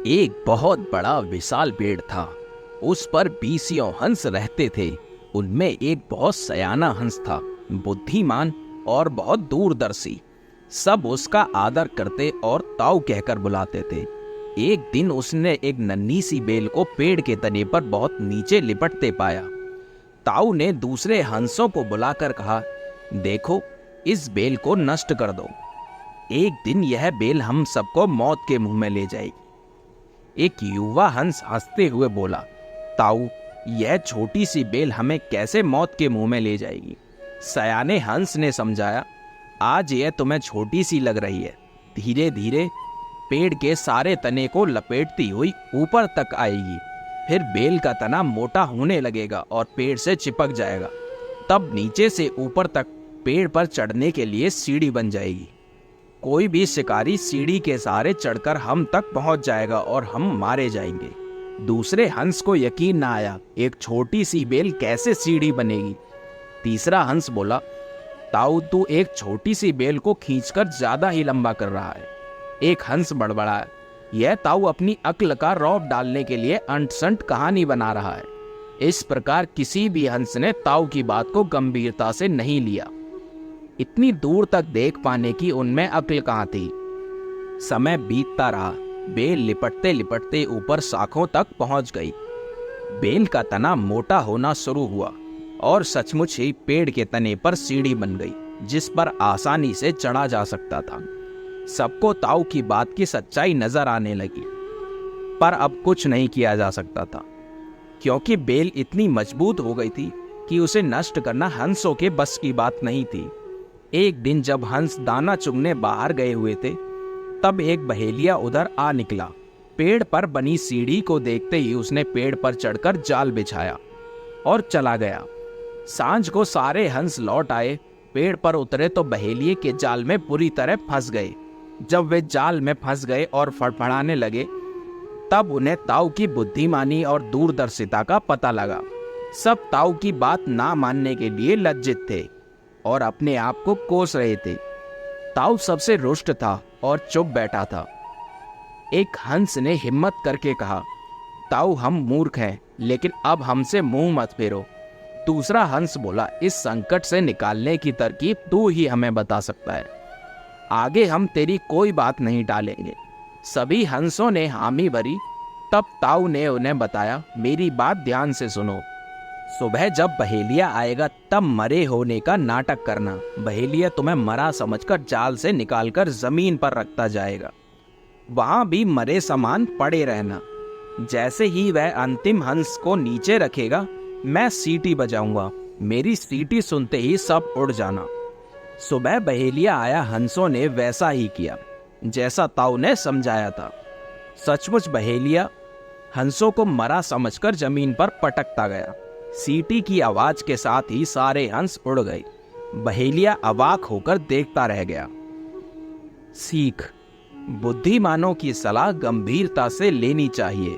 एक बहुत बड़ा विशाल पेड़ था। उस पर बीसियों हंस रहते थे। उनमें एक बहुत सयाना हंस था, बुद्धिमान और बहुत दूरदर्शी। सब उसका आदर करते और ताऊ कहकर बुलाते थे। एक दिन उसने एक नन्ही सी बेल को पेड़ के तने पर बहुत नीचे लिपटते पाया। ताऊ ने दूसरे हंसों को बुलाकर कहा, देखो, इस बेल को नष्ट कर दो। एक दिन यह बेल हम सबको मौत के मुंह में ले जाएगी। एक युवा हंस हंसते हुए बोला, ताऊ, यह छोटी सी बेल हमें कैसे मौत के मुंह में ले जाएगी। सयाने हंस ने समझाया, आज यह तुम्हें छोटी सी लग रही है, धीरे धीरे पेड़ के सारे तने को लपेटती हुई ऊपर तक आएगी। फिर बेल का तना मोटा होने लगेगा और पेड़ से चिपक जाएगा। तब नीचे से ऊपर तक पेड़ पर चढ़ने के लिए सीढ़ी बन जाएगी। कोई भी शिकारी सीढ़ी के सहारे चढ़कर हम तक पहुंच जाएगा और हम मारे जाएंगे। दूसरे हंस को यकीन ना आया, एक छोटी सी बेल कैसे सीढ़ी बनेगी। तीसरा हंस बोला, ताऊ, तू एक छोटी सी बेल को खींचकर ज्यादा ही लंबा कर रहा है। एक हंस बड़बड़ाया, यह ताऊ अपनी अक्ल का रौब डालने के लिए अंट-संट कहानी बना रहा है। इस प्रकार किसी भी हंस ने ताऊ की बात को गंभीरता से नहीं लिया। इतनी दूर तक देख पाने की उनमें अक्ल कहाँ थी। समय बीतता रहा। बेल लिपटते लिपटते ऊपर शाखों तक पहुंच गई। बेल का तना मोटा होना शुरू हुआ और सचमुच ही पेड़ के तने पर सीढ़ी बन गई, जिस पर आसानी से चढ़ा जा सकता था। सबको ताऊ की बात की सच्चाई नजर आने लगी, पर अब कुछ नहीं किया जा सकता था, क्योंकि बेल इतनी मजबूत हो गई थी कि उसे नष्ट करना हंसों के बस की बात नहीं थी। एक दिन जब हंस दाना चुगने बाहर गए हुए थे, तब एक बहेलिया उधर आ निकला। पेड़ पर बनी सीढ़ी को देखते ही उसने पेड़ पर चढ़कर जाल बिछाया और चला गया। सांझ को सारे हंस लौट आए। पेड़ पर उतरे तो बहेलिये के जाल में बुरी तरह फंस गए। जब वे जाल में फंस गए और फड़फड़ाने लगे, तब उन्हें ताऊ की बुद्धिमानी और दूरदर्शिता का पता लगा। सब ताऊ की बात ना मानने के लिए लज्जित थे और अपने आप को कोस रहे थे। ताऊ सबसे रुष्ट था और चुप बैठा था। एक हंस ने हिम्मत करके कहा, ताऊ, हम मूर्ख हैं, लेकिन अब हमसे मुंह मत फेरो। दूसरा हंस बोला, इस संकट से निकालने की तरकीब तू ही हमें बता सकता है। आगे हम तेरी कोई बात नहीं टालेंगे। सभी हंसों ने हामी भरी। तब ताऊ ने उन्हें बताया, मेरी बात ध्यान से सुनो। सुबह जब बहेलिया आएगा तब मरे होने का नाटक करना। बहेलिया तुम्हें मरा समझकर जाल से निकालकर जमीन पर रखता जाएगा। वहां भी मरे सामान पड़े रहना। जैसे ही वह अंतिम हंस को नीचे रखेगा, मैं सीटी बजाऊंगा। मेरी सीटी सुनते ही सब उड़ जाना। सुबह बहेलिया आया, हंसों ने वैसा ही किया जैसा ताऊ ने समझाया था। सचमुच बहेलिया हंसों को मरा समझकर जमीन पर पटकता गया। सीटी की आवाज के साथ ही सारे हंस उड़ गए। बहेलिया अवाक होकर देखता रह गया। सीख: बुद्धिमानों की सलाह गंभीरता से लेनी चाहिए।